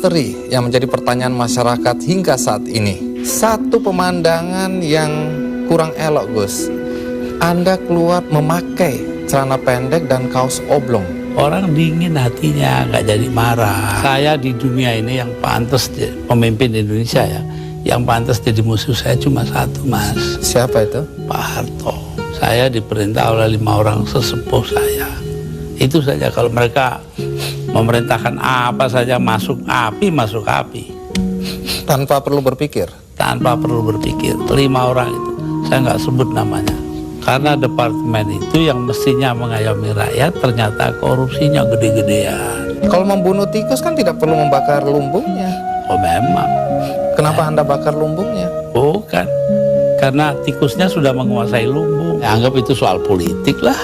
Misteri yang menjadi pertanyaan masyarakat hingga saat ini. Satu pemandangan yang kurang elok, Gus. Anda keluar memakai celana pendek dan kaos oblong. Orang dingin hatinya, nggak jadi marah. Saya di dunia ini yang pantas pemimpin Indonesia ya, yang pantas jadi musuh saya cuma satu, Mas. Siapa itu? Pak Harto. Saya diperintah oleh 5 orang sesepuh saya. Itu saja, kalau mereka memerintahkan apa saja masuk api, masuk api. Tanpa perlu berpikir? Tanpa perlu berpikir. 5 orang itu, saya nggak sebut namanya. Karena departemen itu yang mestinya mengayomi rakyat, ternyata korupsinya gede-gedean. Kalau membunuh tikus kan tidak perlu membakar lumbungnya. Oh memang. Kenapa Anda bakar lumbungnya? Bukan. Karena tikusnya sudah menguasai lumbung. Ya, anggap itu soal politik lah.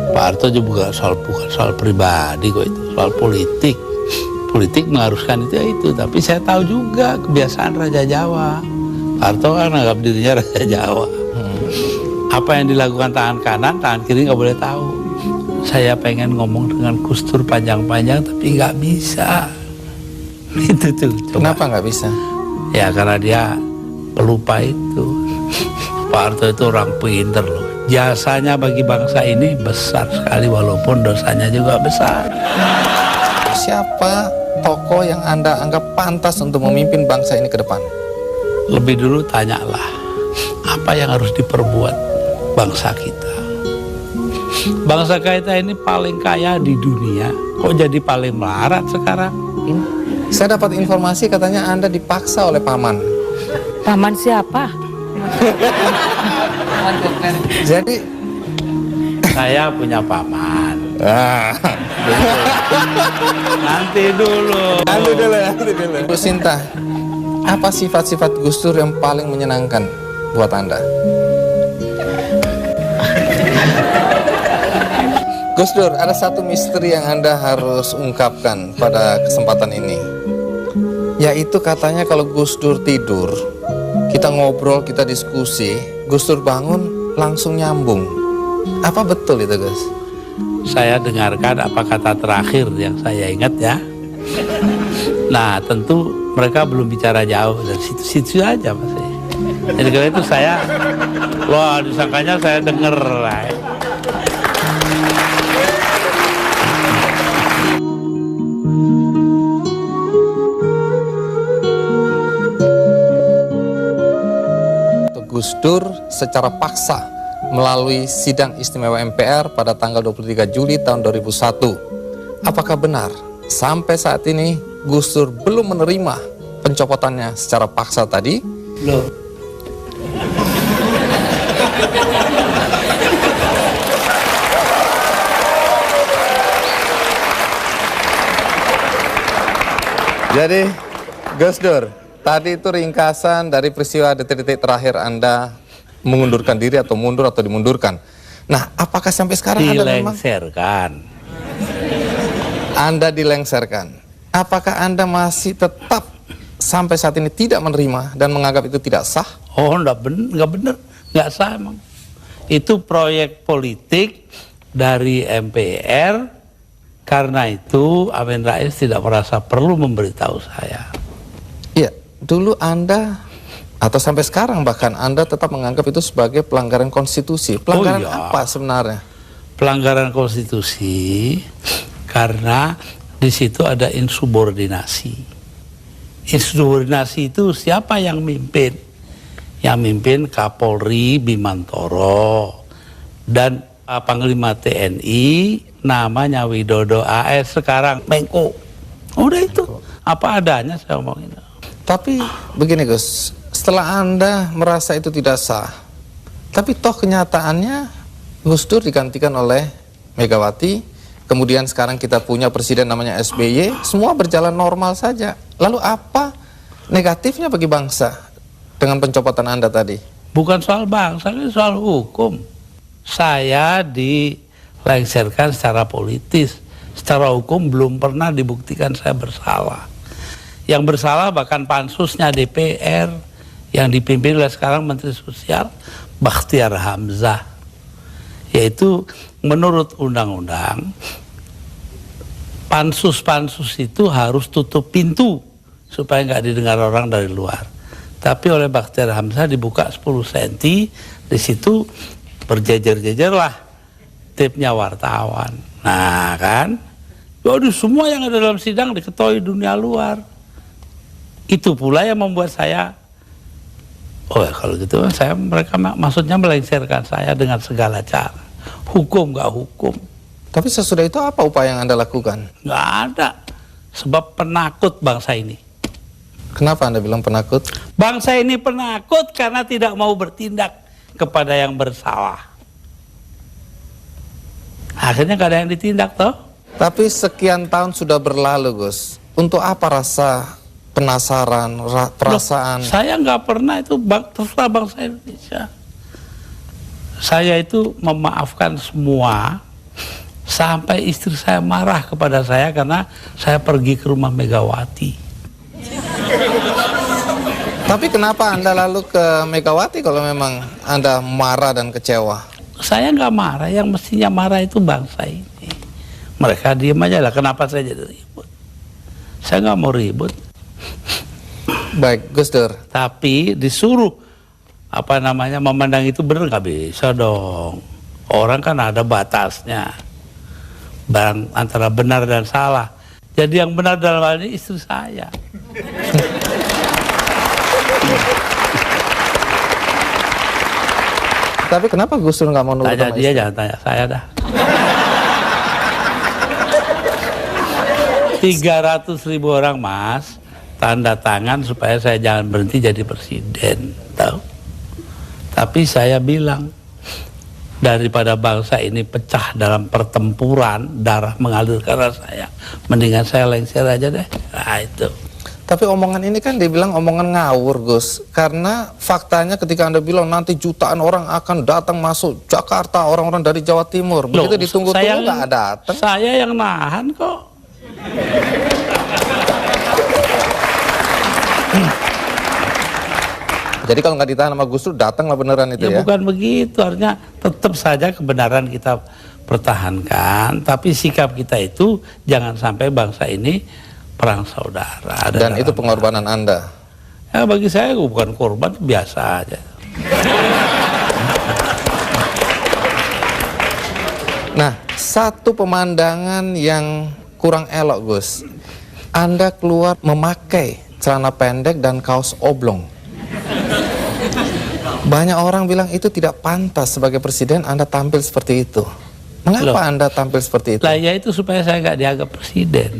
Pak Harto juga bukan soal pribadi kok, itu soal politik. Politik mengharuskan itu. Tapi saya tahu juga kebiasaan Raja Jawa. Pak Harto kan anggap dirinya Raja Jawa. Apa yang dilakukan tangan kanan, tangan kiri nggak boleh tahu. Saya pengen ngomong dengan Gus Dur panjang-panjang tapi nggak bisa. Itu tuh. Coba. Kenapa nggak bisa? Ya karena dia pelupa itu. Pak Harto itu orang pinter loh. Jasanya bagi bangsa ini besar sekali walaupun dosanya juga besar. Siapa tokoh yang Anda anggap pantas untuk memimpin bangsa ini ke depan? Lebih dulu tanyalah, apa yang harus diperbuat bangsa kita? Bangsa kita ini paling kaya di dunia, kok jadi paling melarat sekarang? Saya dapat informasi katanya Anda dipaksa oleh paman. Paman siapa? Jadi saya punya paman. Nanti dulu. Bu Sinta, apa sifat-sifat Gus Dur yang paling menyenangkan buat Anda? Gus Dur, ada satu misteri yang Anda harus ungkapkan pada kesempatan ini. Yaitu katanya kalau Gus Dur tidur, kita ngobrol, kita diskusi, Gus Dur bangun langsung nyambung. Apa betul itu, Gus? Saya dengarkan apa kata terakhir yang saya ingat ya. Nah tentu mereka belum bicara jauh dari situ aja Mas. Jadi kalau itu saya, wah disangkanya saya denger lah. Gus Dur secara paksa melalui sidang istimewa MPR pada tanggal 23 Juli tahun 2001. Apakah benar sampai saat ini Gus Dur belum menerima pencopotannya secara paksa tadi? Belum. Jadi Gus Dur, tadi itu ringkasan dari peristiwa detik-detik terakhir Anda mengundurkan diri atau mundur atau dimundurkan. Nah, apakah sampai sekarang Anda dilengserkan? Apakah Anda masih tetap sampai saat ini tidak menerima dan menganggap itu tidak sah? Oh, enggak benar, enggak sah emang. Itu proyek politik dari MPR. Karena itu Amin Rais tidak merasa perlu memberitahu saya. Iya, dulu Anda atau sampai sekarang bahkan Anda tetap menganggap itu sebagai pelanggaran konstitusi. Pelanggaran apa sebenarnya? Pelanggaran konstitusi karena di situ ada insubordinasi. Insubordinasi itu siapa yang mimpin? Yang mimpin Kapolri Bimantoro dan Panglima TNI namanya Widodo AS, sekarang Menko. Udah itu apa adanya saya omongin. Tapi begini Gus, setelah Anda merasa itu tidak sah, tapi toh kenyataannya Gus Dur digantikan oleh Megawati, kemudian sekarang kita punya presiden namanya SBY, semua berjalan normal saja. Lalu apa negatifnya bagi bangsa dengan pencopotan Anda tadi? Bukan soal bangsa, ini soal hukum. Saya dilengserkan secara politis, secara hukum belum pernah dibuktikan saya bersalah. Yang bersalah bahkan pansusnya DPR yang dipimpin oleh sekarang Menteri Sosial Bakhtiar Hamzah. Yaitu menurut undang-undang pansus itu harus tutup pintu supaya nggak didengar orang dari luar. Tapi oleh Bakhtiar Hamzah dibuka 10 cm, di situ berjejer-jejer lah tipnya wartawan. Nah kan, waduh, semua yang ada dalam sidang diketahui dunia luar. Itu pula yang membuat saya, oh ya kalau gitu mereka maksudnya melengsarkan saya dengan segala cara. Hukum nggak hukum. Tapi sesudah itu apa upaya yang Anda lakukan? Nggak ada. Sebab penakut bangsa ini. Kenapa Anda bilang penakut? Bangsa ini penakut karena tidak mau bertindak kepada yang bersalah. Akhirnya nggak ada yang ditindak toh. Tapi sekian tahun sudah berlalu, Gus. Untuk apa rasa penasaran, perasaan? Loh, saya nggak pernah itu terserah bangsa Indonesia. Saya itu memaafkan semua sampai istri saya marah kepada saya karena saya pergi ke rumah Megawati. Tapi kenapa Anda lalu ke Megawati kalau memang Anda marah dan kecewa? Saya nggak marah, yang mestinya marah itu bangsa ini. Mereka diem aja lah, kenapa saya jadi ribut? Saya nggak mau ribut. Baik, Gus Dur. Tapi disuruh memandang itu benar, nggak bisa dong. Orang kan ada batasnya, antara benar dan salah. Jadi yang benar dalam hal ini istri saya. Tapi kenapa Gus Dur nggak mau nurut Tanya sama dia, istri? jangan tanya saya dah. 300.000 orang mas tanda tangan supaya saya jangan berhenti jadi presiden, tahu? Tapi saya bilang, daripada bangsa ini pecah dalam pertempuran, darah mengalir karena saya, mendingan saya lengser aja deh. Nah itu. Tapi omongan ini kan dibilang omongan ngawur, Gus. Karena faktanya ketika Anda bilang nanti jutaan orang akan datang masuk Jakarta, orang-orang dari Jawa Timur. Begitu ditunggu-tunggu nggak datang. Saya yang nahan kok. Jadi kalau nggak ditahan sama Gus Dur, datanglah beneran itu ya? Bukan begitu, artinya tetap saja kebenaran kita pertahankan, tapi sikap kita itu jangan sampai bangsa ini perang saudara. Dan itu pengorbanan Anda? Ya bagi saya bukan korban, biasa aja. Nah, satu pemandangan yang kurang elok, Gus. Anda keluar memakai celana pendek dan kaos oblong. Banyak orang bilang itu tidak pantas sebagai presiden Anda tampil seperti itu. Mengapa Anda tampil seperti itu? Lah ya itu supaya saya nggak dianggap presiden.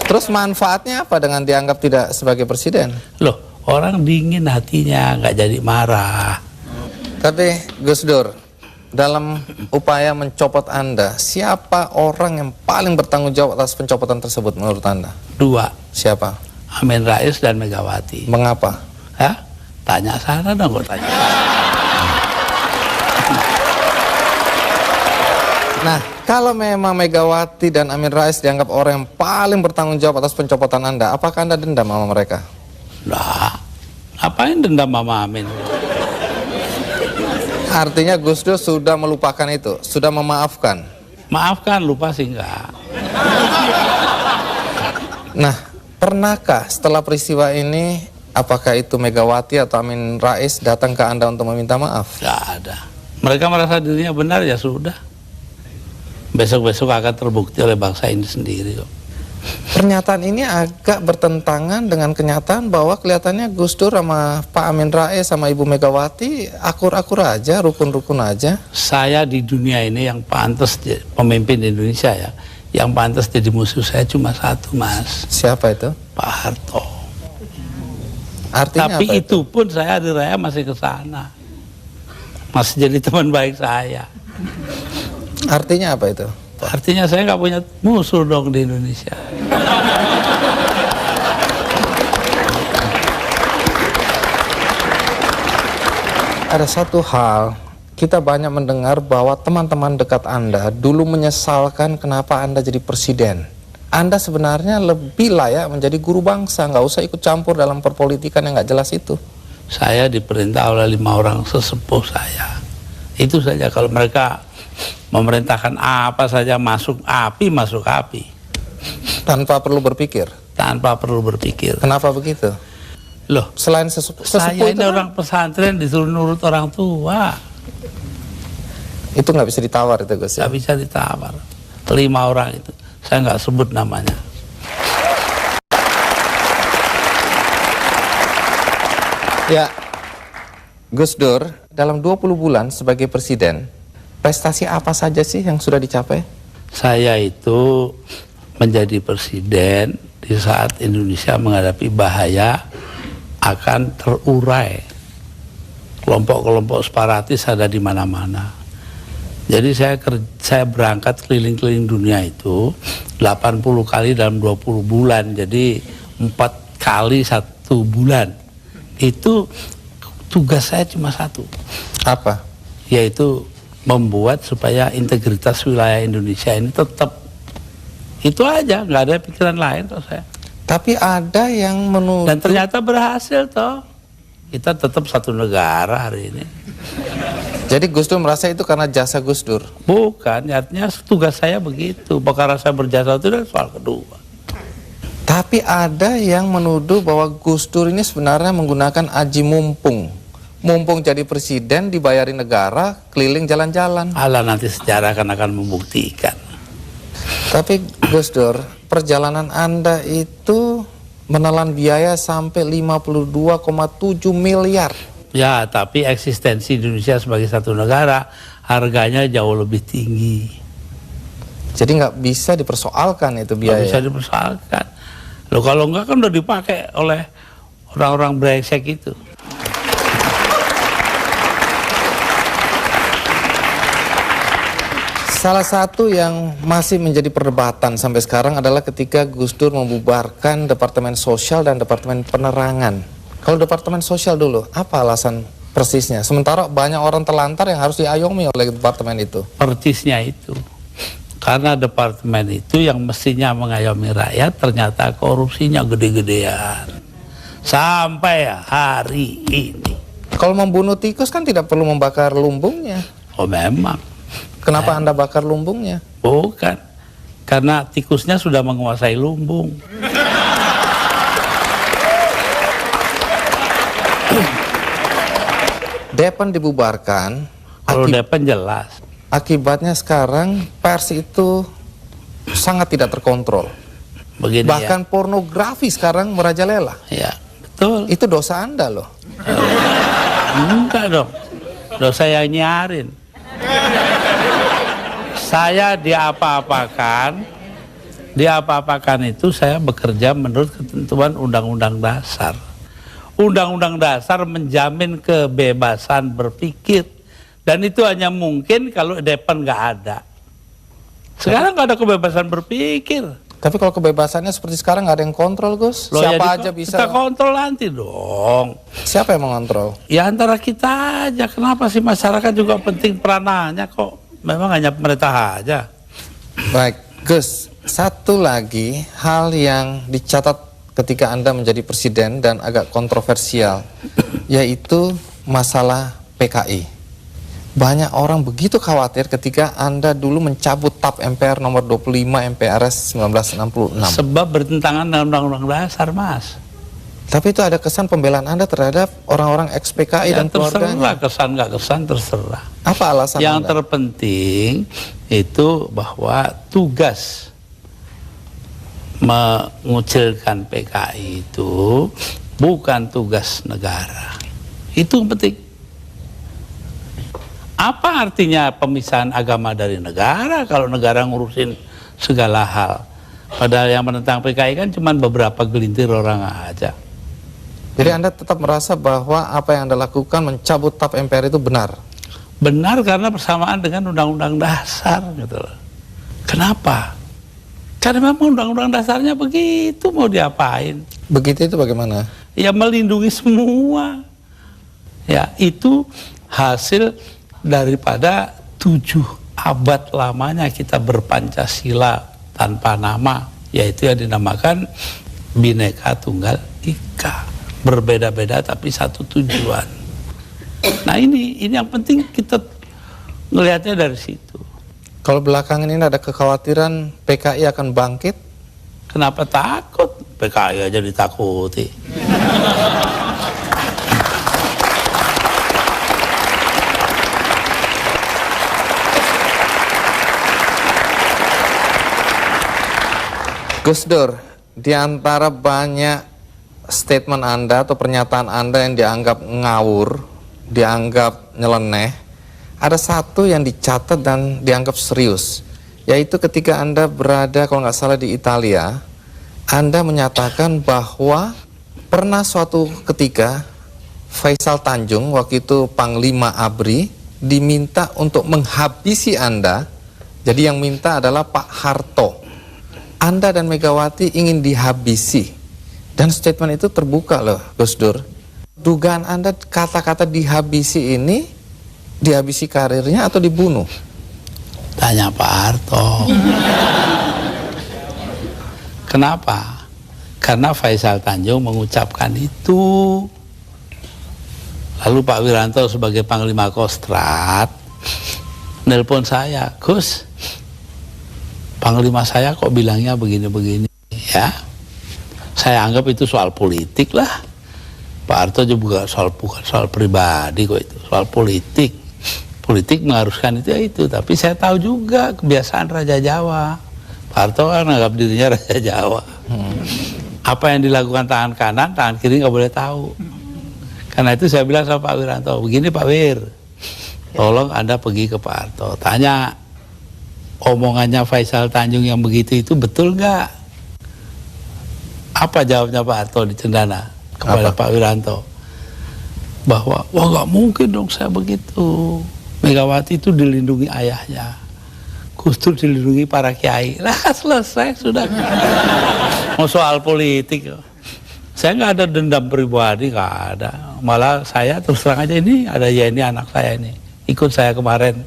Terus manfaatnya apa dengan dianggap tidak sebagai presiden? Loh, orang dingin hatinya, nggak jadi marah. Tapi Gus Dur, dalam upaya mencopot Anda, siapa orang yang paling bertanggung jawab atas pencopotan tersebut menurut Anda? 2, Siapa? Amin Rais dan Megawati. Mengapa? Hah? Tanya sana dong, kok tanya. Nah, kalau memang Megawati dan Amin Rais dianggap orang yang paling bertanggung jawab atas pencopotan Anda, apakah Anda dendam sama mereka? Lah, ngapain dendam sama Amin? Artinya Gus Dur sudah melupakan itu, sudah memaafkan. Maafkan, lupa sih enggak. Nah, pernahkah setelah peristiwa ini, apakah itu Megawati atau Amin Rais datang ke Anda untuk meminta maaf? Enggak ada. Mereka merasa dirinya benar, ya sudah. Besok-besok akan terbukti oleh bangsa ini sendiri kok. Pernyataan ini agak bertentangan dengan kenyataan bahwa kelihatannya Gus Dur sama Pak Amin Rais sama Ibu Megawati akur-akur aja, rukun-rukun aja. Saya di dunia ini yang pantas pemimpin Indonesia ya, yang pantas jadi musuh saya cuma satu, Mas. Siapa itu? Pak Harto. Artinya Tapi apa itu pun saya di raya masih ke sana. Masih jadi teman baik saya. Artinya apa itu? Artinya saya nggak punya musuh dong di Indonesia. Ada satu hal, kita banyak mendengar bahwa teman-teman dekat Anda dulu menyesalkan kenapa Anda jadi presiden. Anda sebenarnya lebih layak menjadi guru bangsa, nggak usah ikut campur dalam perpolitikan yang nggak jelas itu. Saya diperintah oleh 5 orang sesepuh saya. Itu saja, kalau mereka memerintahkan apa saja masuk api. Tanpa perlu berpikir. Tanpa perlu berpikir. Kenapa begitu? Loh, Selain saya sesepuh ini itu orang pesantren disuruh nurut orang tua. itu nggak bisa ditawar itu Gus ya? Nggak bisa ditawar. 5 orang itu, saya nggak sebut namanya. Ya, Gus Dur, dalam 20 bulan sebagai presiden, prestasi apa saja sih yang sudah dicapai? Saya itu menjadi presiden di saat Indonesia menghadapi bahaya akan terurai. Kelompok-kelompok separatis ada di mana-mana. Jadi saya berangkat keliling-keliling dunia itu 80 kali dalam 20 bulan. Jadi 4 kali 1 bulan. Itu tugas saya cuma satu. Apa? Yaitu membuat supaya integritas wilayah Indonesia ini tetap. Itu aja, nggak ada pikiran lain kok saya. Tapi ada yang menuduh. Dan ternyata berhasil toh. Kita tetap satu negara hari ini. Jadi Gus Dur merasa itu karena jasa Gus Dur? Bukan, artinya tugas saya begitu. Perkara saya berjasa itu adalah soal kedua. Tapi ada yang menuduh bahwa Gus Dur ini sebenarnya menggunakan aji mumpung. Mumpung jadi presiden, dibayari negara, keliling jalan-jalan. Allah nanti sejarah akan membuktikan. Tapi Gus Dur, perjalanan Anda itu menelan biaya sampai 52,7 miliar. Ya, tapi eksistensi Indonesia sebagai satu negara harganya jauh lebih tinggi. Jadi nggak bisa dipersoalkan itu biaya. Nggak bisa dipersoalkan. Loh, kalau enggak kan udah dipakai oleh orang-orang brengsek itu. Salah satu yang masih menjadi perdebatan sampai sekarang adalah ketika Gus Dur membubarkan Departemen Sosial dan Departemen Penerangan. Kalau Departemen Sosial dulu, apa alasan persisnya? Sementara banyak orang terlantar yang harus diayomi oleh departemen itu. Persisnya itu. Karena departemen itu yang mestinya mengayomi rakyat, ternyata korupsinya gede-gedean. Sampai hari ini. Kalau membunuh tikus kan tidak perlu membakar lumbungnya. Oh memang. Kenapa Anda bakar lumbungnya? Bukan. Karena tikusnya sudah menguasai lumbung. Depan dibubarkan. Kalau Depan jelas. Akibatnya sekarang pers itu sangat tidak terkontrol. Begini Bahkan pornografi sekarang merajalela. ya. Ya, betul. Itu dosa Anda loh. Enggak dong. Dosa yang nyarin. Saya diapa-apakan itu saya bekerja menurut ketentuan Undang-Undang Dasar. Undang-Undang Dasar menjamin kebebasan berpikir, dan itu hanya mungkin kalau Depan nggak ada. Sekarang nggak ada kebebasan berpikir. Tapi kalau kebebasannya seperti sekarang nggak ada yang kontrol, Gus. Loh, Siapa ya aja bisa. kita kontrol nanti dong. Siapa yang mengontrol? Ya antara kita aja. Kenapa sih masyarakat juga penting peranannya kok? Memang hanya pemerintah aja. Baik, Gus. Satu lagi hal yang dicatat ketika Anda menjadi presiden dan agak kontroversial, yaitu masalah PKI. Banyak orang begitu khawatir ketika Anda dulu mencabut TAP MPR nomor 25 MPRS 1966. Sebab bertentangan dengan Undang-Undang Dasar, Mas. Tapi itu ada kesan pembelaan Anda terhadap orang-orang ex-PKI Ya, dan keluarganya. terserah, kesan nggak kesan terserah. Apa alasan Yang Anda? terpenting itu bahwa tugas mengucilkan PKI itu bukan tugas negara. Itu yang penting. Apa artinya pemisahan agama dari negara kalau negara ngurusin segala hal? Padahal yang menentang PKI kan cuma beberapa gelintir orang aja. Jadi Anda tetap merasa bahwa apa yang Anda lakukan mencabut TAP MPR itu benar? Benar karena bersamaan dengan Undang-Undang Dasar gitu loh. Kenapa? Karena memang Undang-Undang Dasarnya begitu, mau diapain? Begitu itu bagaimana? Ya melindungi semua. Ya itu hasil daripada 7 abad lamanya kita berpancasila tanpa nama, yaitu yang dinamakan Bhinneka Tunggal Ika. Berbeda-beda tapi satu tujuan. Nah ini yang penting kita ngelihatnya dari situ. Kalau belakangan ini ada kekhawatiran PKI akan bangkit, Kenapa takut? PKI aja ditakuti. Gus Dur, di antara banyak statement Anda atau pernyataan Anda yang dianggap ngawur, dianggap nyeleneh, ada satu yang dicatat dan dianggap serius, yaitu ketika Anda berada, kalau nggak salah, di Italia, Anda menyatakan bahwa pernah suatu ketika Faisal Tanjung, waktu itu Panglima ABRI, diminta untuk menghabisi Anda. Jadi yang minta adalah Pak Harto. Anda dan Megawati ingin dihabisi. Dan statement itu terbuka loh, Gus Dur. Dugaan Anda kata-kata dihabisi ini, dihabisi karirnya atau dibunuh? Tanya Pak Harto. Kenapa? Karena Faisal Tanjung mengucapkan itu. Lalu Pak Wiranto sebagai Panglima Kostrad nelpon saya, Gus, Panglima saya kok bilangnya begini-begini ya. Saya anggap itu soal politik lah. Pak Harto juga bukan soal pribadi kok, itu soal politik. Politik mengharuskan itu ya itu. Tapi saya tahu juga kebiasaan Raja Jawa. Pak Harto kan anggap dirinya Raja Jawa. Apa yang dilakukan tangan kanan, tangan kiri nggak boleh tahu. Karena itu saya bilang sama Pak Wiranto, begini Pak Wir, tolong Anda pergi ke Pak Harto, tanya omongannya Faisal Tanjung yang begitu itu betul nggak? Apa jawabnya Pak Harto di Cendana kepada Pak Wiranto? Bahwa, wah nggak mungkin dong saya begitu. Megawati itu dilindungi ayahnya, Gus Dur dilindungi para kiai. Lah selesai sudah. Mau soal politik, saya nggak ada dendam pribadi, nggak ada. Malah saya terus terang aja, ini ada Yeni anak saya ini ikut saya kemarin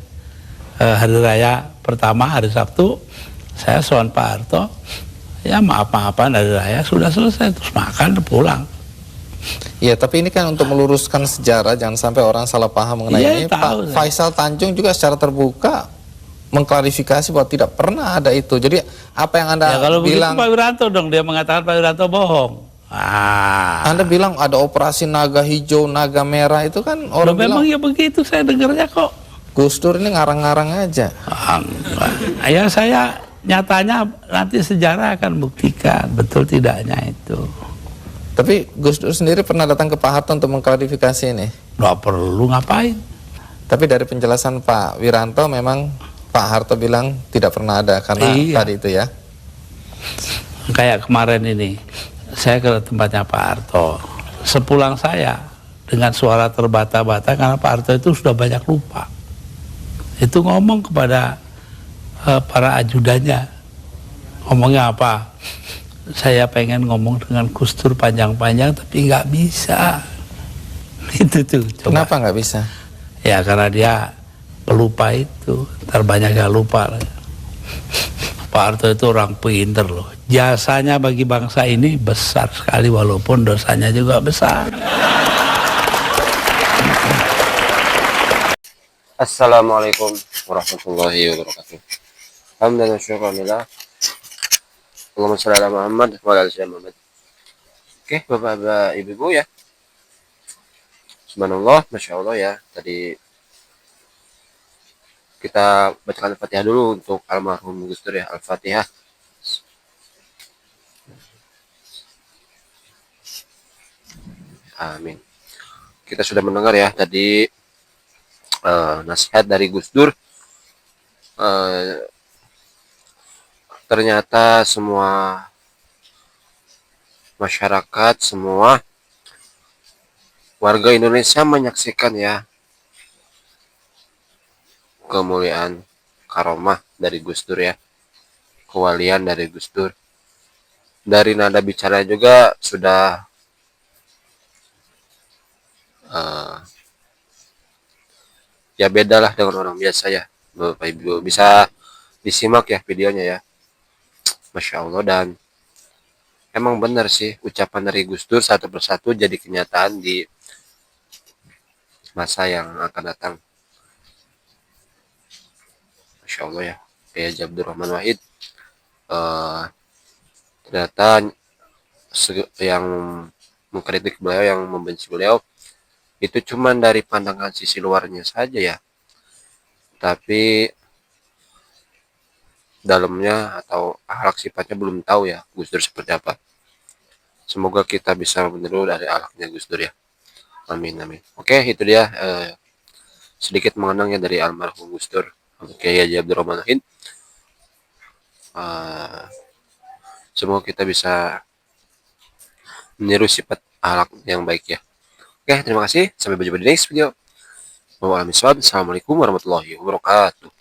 hari raya pertama, hari Sabtu, saya soal Pak Harto, ya maaf-maafan hari raya sudah selesai, terus makan pulang. Ya, tapi ini kan untuk meluruskan sejarah, jangan sampai orang salah paham mengenai Ya, ini. tahu, Pak Faisal Tanjung juga secara terbuka mengklarifikasi bahwa tidak pernah ada itu. Jadi apa yang Anda Ya kalau bilang, begitu Pak Wiranto dong, dia mengatakan Pak Wiranto bohong. Anda bilang ada operasi naga hijau, naga merah, itu kan orang memang bilang ya begitu, saya dengarnya kok. Gus Dur ini ngarang-ngarang aja. Ya saya nyatanya nanti sejarah akan buktikan betul tidaknya itu. Tapi Gus Dur sendiri pernah datang ke Pak Harto untuk mengklarifikasi ini. Nggak perlu ngapain. Tapi dari penjelasan Pak Wiranto memang Pak Harto bilang tidak pernah ada karena tadi itu ya. Kayak kemarin ini, saya ke tempatnya Pak Harto. Sepulang saya dengan suara terbata-bata karena Pak Harto itu sudah banyak lupa. Itu ngomong kepada para ajudannya. Ngomongnya apa? Saya pengen ngomong dengan Gus Dur panjang-panjang tapi nggak bisa. Itu tuh. Coba. Kenapa nggak bisa? Ya karena dia pelupa itu, terbanyak yang lupa. Pak Harto itu orang pinter loh. Jasanya bagi bangsa ini besar sekali walaupun dosanya juga besar. Assalamualaikum warahmatullahi wabarakatuh. Alhamdulillah, syukurillah. Allahumma sholli ala Muhammad wa ala ali Muhammad. Oke, Bapak-bapak, Ibu-ibu ya. Subhanallah, Masya Allah ya. Tadi kita bacakan Al-Fatihah dulu untuk almarhum Gus Dur ya. Al-Fatihah. Amin. Kita sudah mendengar ya tadi nasihat dari Gus Dur. Ternyata semua masyarakat, semua warga Indonesia menyaksikan ya kemuliaan karomah dari Gus Dur ya, kewalian dari Gus Dur. Dari nada bicara juga sudah ya beda lah dengan orang biasa ya, Bapak Ibu. Bisa disimak ya videonya ya. Masya Allah, dan emang benar sih ucapan dari Gus Dur satu persatu jadi kenyataan di masa yang akan datang. Masya Allah ya. Kiai Haji Abdul Rahman Wahid, ternyata yang mengkritik beliau, yang membenci beliau itu cuman dari pandangan sisi luarnya saja ya, tapi dalamnya atau akhlak sifatnya belum tahu ya Gus Dur seperti apa. Semoga kita bisa meniru dari akhlaknya Gus Dur ya. Amin amin. Oke, itu dia sedikit mengenangnya dari almarhum Gus Dur, Kiai Haji Abdul Rahman Wahid. Semoga kita bisa meniru sifat akhlak yang baik ya. Oke, terima kasih. Sampai berjumpa di next video. Assalamualaikum warahmatullahi wabarakatuh.